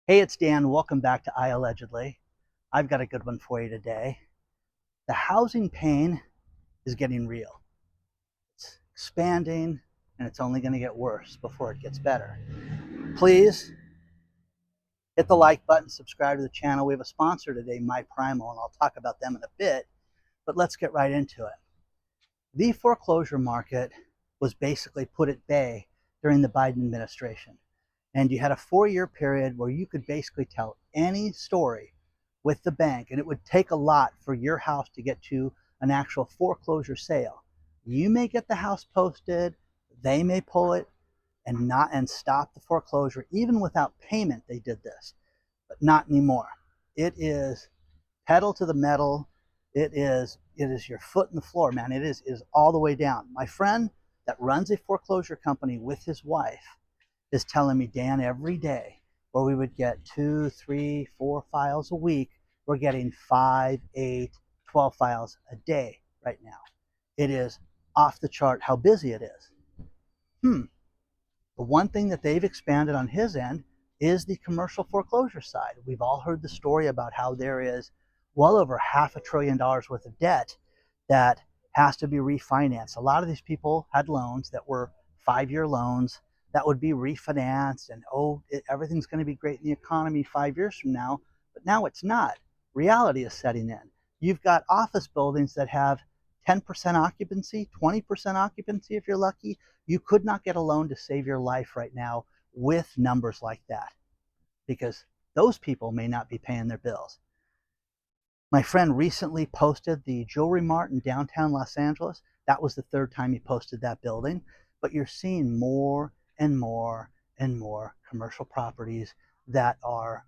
Hey, it's Dan. Welcome back to iAllegedly. I've got a good one for you today. The housing pain is getting real. It's expanding, and it's only going to get worse before it gets better. Please hit the like button, subscribe to the channel. We have a sponsor today, My Primal, and I'll talk about them in a bit, but let's get right into it. The foreclosure market was basically put at bay during the Biden administration. And you had a 4-year period where you could basically tell any story with the bank, and it would take a lot for your house to get to an actual foreclosure sale. You may get the house posted, they may pull it and stop the foreclosure. Even without payment, they did this, but not anymore. It is pedal to the metal. It is your foot in the floor, man. It is all the way down. My friend that runs a foreclosure company with his wife is telling me, Dan, every day where we would get 2, 3, 4 files a week, we're getting 5, 8, 12 files a day right now. It is off the chart how busy it is. The one thing that they've expanded on his end is the commercial foreclosure side. We've all heard the story about how there is well over $500 billion worth of debt that has to be refinanced. A lot of these people had loans that were 5-year loans that would be refinanced, and everything's going to be great in the economy 5 years from now, but now it's not. Reality is setting in. You've got office buildings that have 10% occupancy, 20% occupancy if you're lucky. You could not get a loan to save your life right now with numbers like that, because those people may not be paying their bills. My friend recently posted the Jewelry Mart in downtown Los Angeles. That was the 3rd time he posted that building. But you're seeing more and more and more commercial properties that are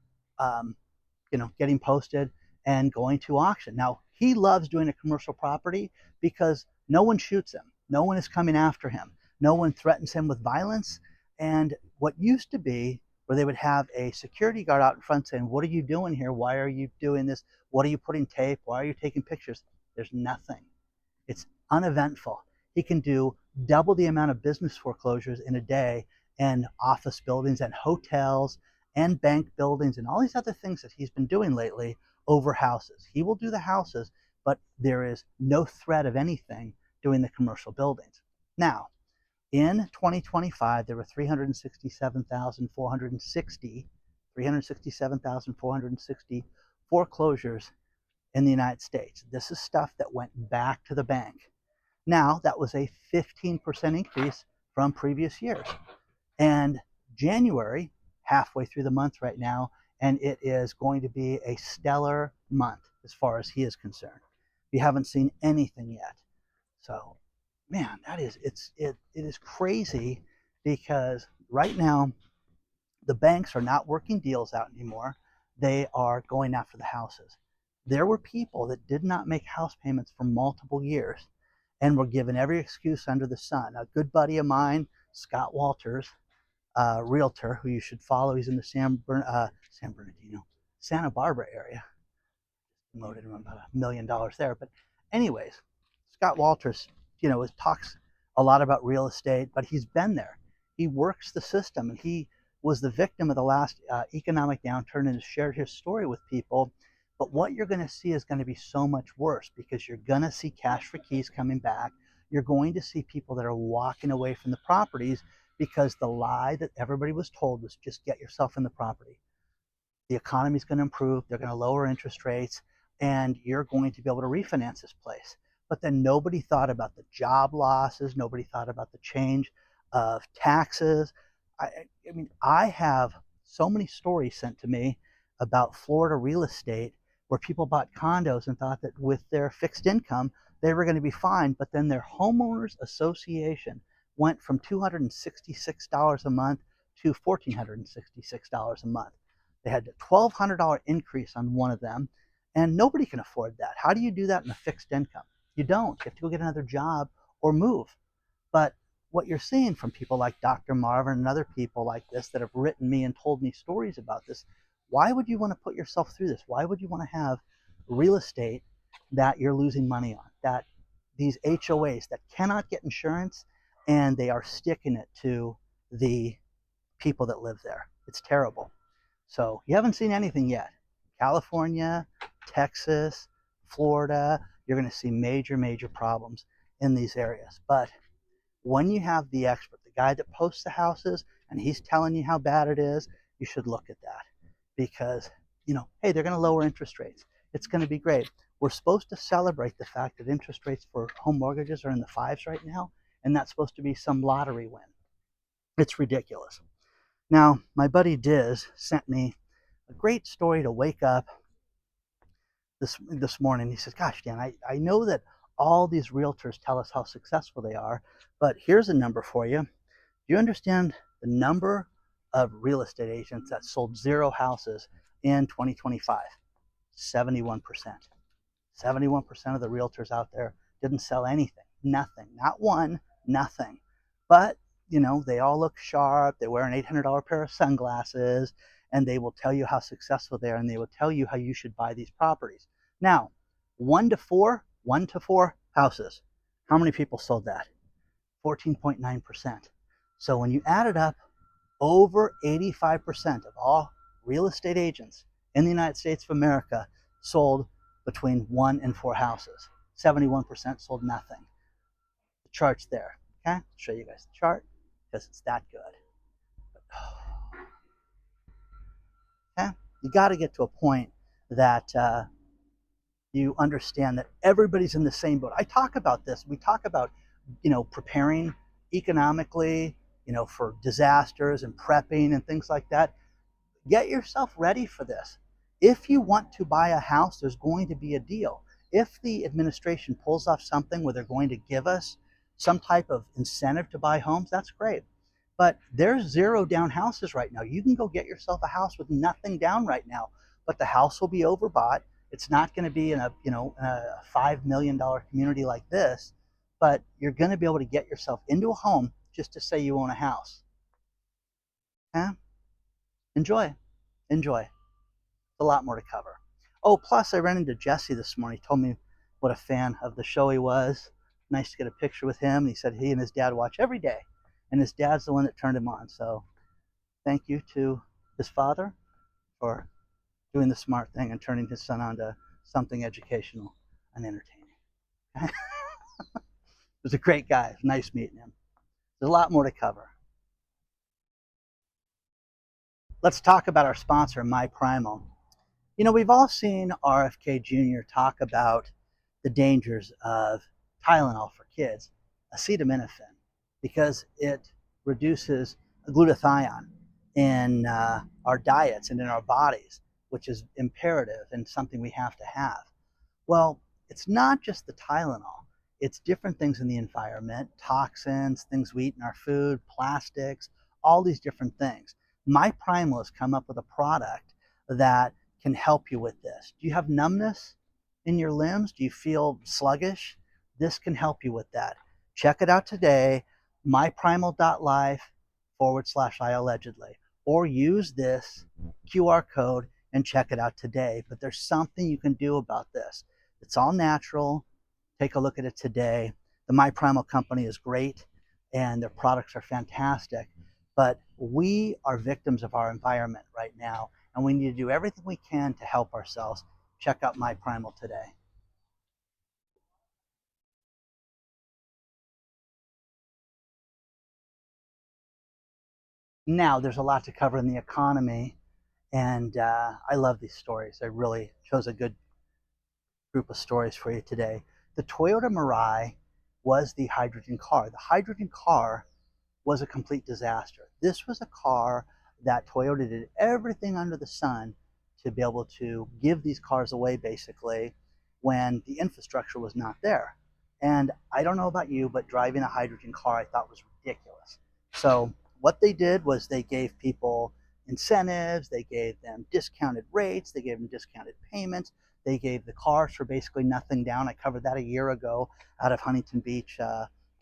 getting posted and going to auction. Now, he loves doing a commercial property because no one shoots him. No one is coming after him. No one threatens him with violence. And what used to be where they would have a security guard out in front saying, what are you doing here? Why are you doing this? What are you putting tape? Why are you taking pictures? There's nothing. It's uneventful. He can do double the amount of business foreclosures in a day in office buildings and hotels and bank buildings and all these other things that he's been doing lately over houses. He will do the houses, but there is no threat of anything doing the commercial buildings. Now, in 2025, there were 367,460 foreclosures in the United States. This is stuff that went back to the bank. Now, that was a 15% increase from previous years. And January, halfway through the month right now, and it is going to be a stellar month as far as he is concerned. We haven't seen anything yet. So, man, it is crazy, because right now the banks are not working deals out anymore. They are going after the houses. There were people that did not make house payments for multiple years and were given every excuse under the sun. A good buddy of mine, Scott Walters, Realtor, who you should follow. He's in the Santa Barbara area. Promoted him about $1 million there. But anyways, Scott Walters, talks a lot about real estate, but he's been there. He works the system, and he was the victim of the last economic downturn and has shared his story with people. But what you're going to see is going to be so much worse, because you're going to see cash for keys coming back. You're going to see people that are walking away from the properties because the lie that everybody was told was just get yourself in the property. The economy's going to improve. They're going to lower interest rates, and you're going to be able to refinance this place. But then nobody thought about the job losses. Nobody thought about the change of taxes. I have so many stories sent to me about Florida real estate where people bought condos and thought that with their fixed income, they were going to be fine. But then their homeowners association went from $266 a month to $1,466 a month. They had a $1,200 increase on one of them, and nobody can afford that. How do you do that in a fixed income? You don't. You have to go get another job or move. But what you're seeing from people like Dr. Marvin and other people like this that have written me and told me stories about this, why would you want to put yourself through this? Why would you want to have real estate that you're losing money on, that these HOAs that cannot get insurance, and they are sticking it to the people that live there? It's terrible. So you haven't seen anything yet. California, Texas, Florida, you're going to see major problems in these areas. But when you have the expert, the guy that posts the houses, and he's telling you how bad it is, you should look at that because, hey, they're going to lower interest rates. It's going to be great. We're supposed to celebrate the fact that interest rates for home mortgages are in the fives right now, and that's supposed to be some lottery win. It's ridiculous. Now, my buddy Diz sent me a great story to wake up this morning. He says, gosh, Dan, I know that all these realtors tell us how successful they are, but here's a number for you. Do you understand the number of real estate agents that sold 0 houses in 2025? 71%. 71% of the realtors out there didn't sell anything. Nothing. Not one. Nothing. But, they all look sharp. They wear an $800 pair of sunglasses, and they will tell you how successful they are, and they will tell you how you should buy these properties. Now, 1 to 4 houses. How many people sold that? 14.9%. So when you add it up, over 85% of all real estate agents in the United States of America sold between 1 and 4 houses. 71% sold nothing. The chart's there. Okay, I'll show you guys the chart because it's that good. Okay, you got to get to a point that you understand that everybody's in the same boat. I talk about this. We talk about, preparing economically, for disasters and prepping and things like that. Get yourself ready for this. If you want to buy a house, there's going to be a deal. If the administration pulls off something where they're going to give us some type of incentive to buy homes, that's great. But there's 0 down houses right now. You can go get yourself a house with nothing down right now, but the house will be overbought. It's not going to be in a $5 million community like this, but you're going to be able to get yourself into a home just to say you own a house. Huh? Enjoy. A lot more to cover. Oh, plus I ran into Jesse this morning. He told me what a fan of the show he was. Nice to get a picture with him. He said he and his dad watch every day, and his dad's the one that turned him on. So thank you to his father for doing the smart thing and turning his son on to something educational and entertaining. He was a great guy. It was nice meeting him. There's a lot more to cover. Let's talk about our sponsor, MyPrimal. We've all seen RFK Jr. talk about the dangers of Tylenol for kids, acetaminophen, because it reduces glutathione in our diets and in our bodies, which is imperative and something we have to have. Well, it's not just the Tylenol. It's different things in the environment, toxins, things we eat in our food, plastics, all these different things. MyPrimal has come up with a product that can help you with this. Do you have numbness in your limbs? Do you feel sluggish? This can help you with that. Check it out today, myprimal.life/iAllegedly, or use this QR code and check it out today. But there's something you can do about this. It's all natural. Take a look at it today. The MyPrimal company is great and their products are fantastic, but we are victims of our environment right now, and we need to do everything we can to help ourselves. Check out MyPrimal today. Now, there's a lot to cover in the economy, and I love these stories. I really chose a good group of stories for you today. The Toyota Mirai was the hydrogen car. The hydrogen car was a complete disaster. This was a car that Toyota did everything under the sun to be able to give these cars away, basically, when the infrastructure was not there. And I don't know about you, but driving a hydrogen car I thought was ridiculous. So what they did was they gave people incentives, they gave them discounted rates, they gave them discounted payments, they gave the cars for basically nothing down. I covered that a year ago out of Huntington Beach,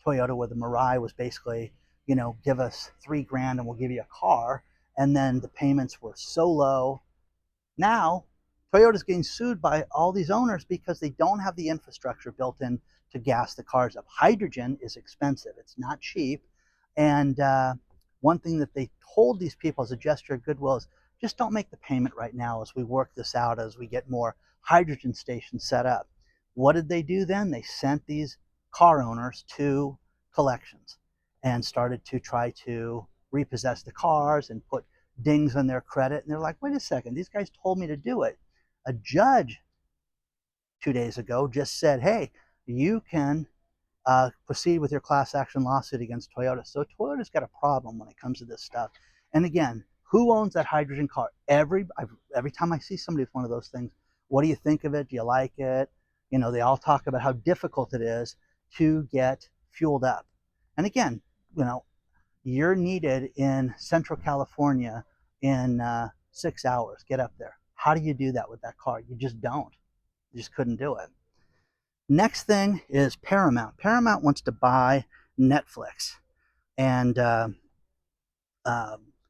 Toyota, where the Mirai was basically, give us $3,000 and we'll give you a car. And then the payments were so low. Now, Toyota's getting sued by all these owners because they don't have the infrastructure built in to gas the cars up. Hydrogen is expensive. It's not cheap. And one thing that they told these people as a gesture of goodwill is just don't make the payment right now as we work this out, as we get more hydrogen stations set up. What did they do then? They sent these car owners to collections and started to try to repossess the cars and put dings on their credit. And they're like, wait a second, these guys told me to do it. A judge 2 days ago just said, hey, you can proceed with your class action lawsuit against Toyota. So Toyota's got a problem when it comes to this stuff. And again, who owns that hydrogen car? Every time I see somebody with one of those things, what do you think of it? Do you like it? You know, they all talk about how difficult it is to get fueled up. And again, you know, you're needed in Central California in 6 hours. Get up there. How do you do that with that car? You just don't. You just couldn't do it. Next thing is Paramount. Paramount wants to buy Netflix. And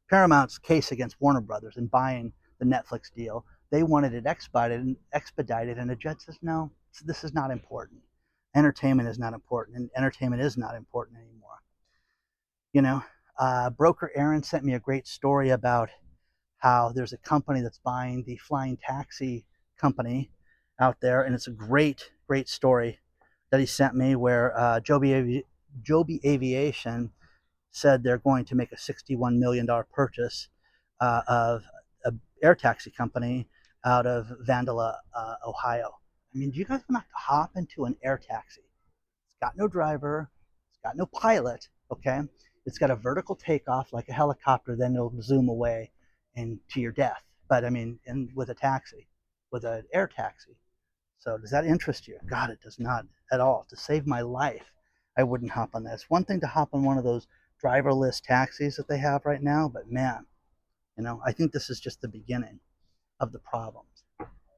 Paramount's case against Warner Brothers in buying the Netflix deal, they wanted it expedited, and the judge says, no, this is not important. Entertainment is not important, and entertainment is not important anymore. You know, broker Aaron sent me a great story about how there's a company that's buying the flying taxi company out there, and it's a great story that he sent me where Joby Aviation said they're going to make a $61 million purchase of an air taxi company out of Vandalia, Ohio. I mean, do you guys want to hop into an air taxi? It's got no driver, it's got no pilot, okay? It's got a vertical takeoff like a helicopter, then it'll zoom away and to your death. But I mean, with a taxi, with an air taxi. So does that interest you? God, it does not at all. To save my life, I wouldn't hop on that. It's one thing to hop on one of those driverless taxis that they have right now, but man, you know, I think this is just the beginning of the problems.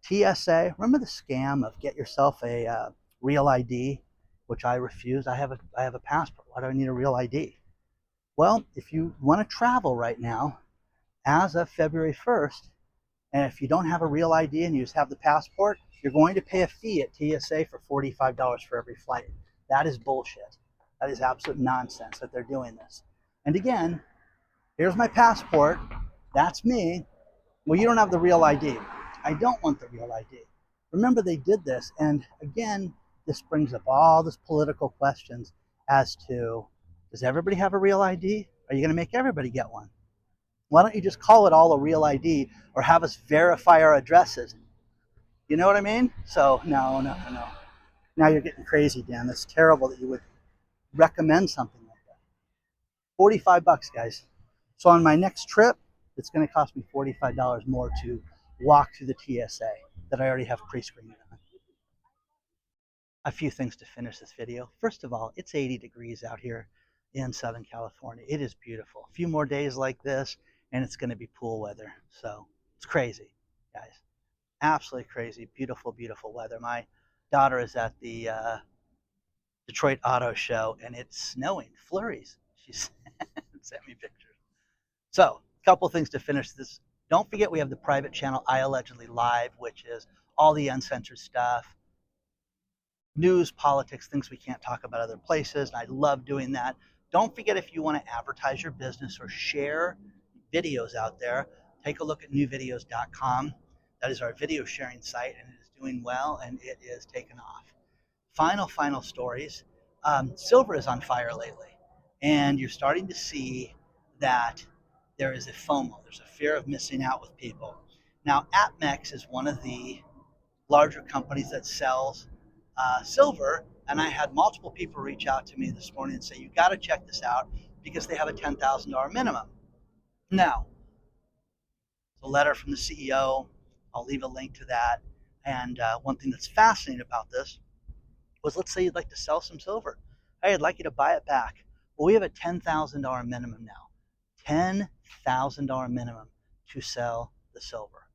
TSA, remember the scam of get yourself a real ID, which I refuse. I have a passport. Why do I need a real ID? Well, if you want to travel right now, as of February 1st, and if you don't have a real ID and you just have the passport, you're going to pay a fee at TSA for $45 for every flight. That is bullshit. That is absolute nonsense that they're doing this. And again, here's my passport. That's me. Well, you don't have the real ID. I don't want the real ID. Remember, they did this. And again, this brings up all these political questions as to, does everybody have a real ID? Are you going to make everybody get one? Why don't you just call it all a real ID or have us verify our addresses? You know what I mean? So, no. Now you're getting crazy, Dan. That's terrible that you would recommend something like that. $45, guys. So on my next trip, it's going to cost me $45 more to walk through the TSA that I already have pre-screened on. A few things to finish this video. First of all, it's 80 degrees out here in Southern California. It is beautiful. A few more days like this, and it's going to be pool weather. So it's crazy, guys. Absolutely crazy. Beautiful, beautiful weather. My daughter is at the Detroit Auto Show, and it's snowing, flurries. She sent me pictures. So, a couple things to finish this. Don't forget we have the private channel iAllegedly Live, which is all the uncensored stuff, news, politics, things we can't talk about other places. And I love doing that. Don't forget, if you want to advertise your business or share videos out there, take a look at newvideos.com. That is our video sharing site, and it is doing well, and it is taken off. Final stories. Silver is on fire lately, and you're starting to see that there is a FOMO. There's a fear of missing out with people. Now, APMEX is one of the larger companies that sells silver, and I had multiple people reach out to me this morning and say, you got to check this out because they have a $10,000 minimum. Now, the letter from the CEO, I'll leave a link to that. And one thing that's fascinating about this was, let's say you'd like to sell some silver. Hey, I'd like you to buy it back. Well, we have a $10,000 minimum now. $10,000 minimum to sell the silver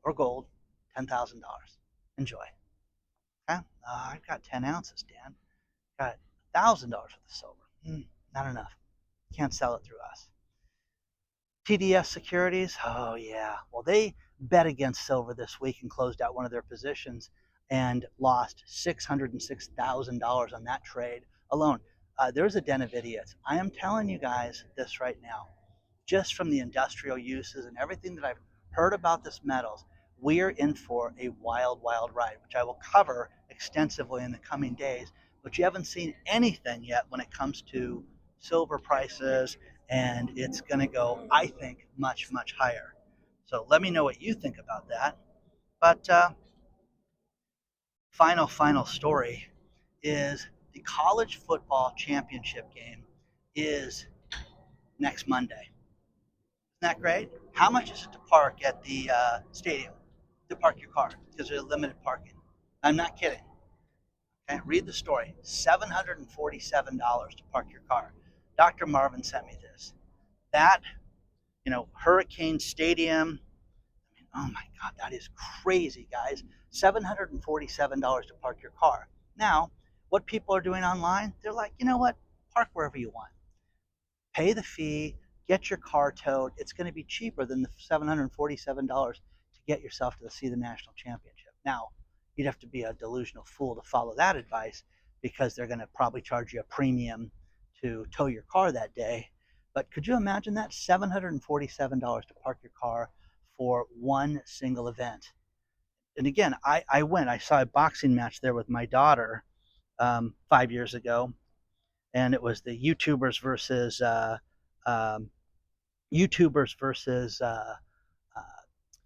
or gold, $10,000. Enjoy. Okay? I've got 10 ounces, Dan. Got $1,000 worth of silver. Not enough. Can't sell it through us. TDS Securities, oh yeah. Well, they bet against silver this week and closed out one of their positions and lost $606,000 on that trade alone. There's a den of idiots. I am telling you guys this right now. just from the industrial uses and everything that I've heard about this metals, we're in for a wild, wild ride, which I will cover extensively in the coming days. But you haven't seen anything yet when it comes to silver prices, and it's going to go, I think, much, much higher. So let me know what you think about that. But final story is the college football championship game is next Monday. Isn't that great? How much is it to park at the stadium? To park your car because there's limited parking. I'm not kidding. Okay, read the story. $747 to park your car. Dr. Marvin sent me this. That, Hurricane Stadium. I mean, oh my God, that is crazy, guys. $747 to park your car. Now, what people are doing online, they're like, you know what? Park wherever you want. Pay the fee, get your car towed. It's going to be cheaper than the $747 to get yourself to see the national championship. Now, you'd have to be a delusional fool to follow that advice because they're going to probably charge you a premium to tow your car that day. But could you imagine that? $747 to park your car for one single event. And again, I went. I saw a boxing match there with my daughter 5 years ago, and it was the um, YouTubers versus uh,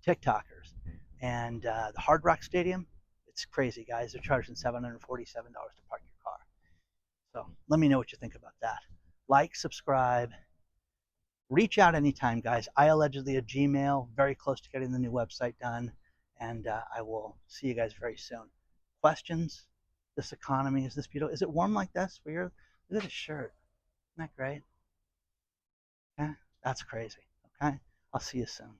TikTokers, and the Hard Rock Stadium. It's crazy, guys. They're charging $747 to park your car. So let me know what you think about that. Like, subscribe, reach out anytime, guys. iAllegedly at Gmail. Very close to getting the new website done, and I will see you guys very soon. Questions? This economy, is this beautiful? Is it warm like this for your? Look at the shirt. Isn't that great? Yeah, that's crazy. Okay, I'll see you soon.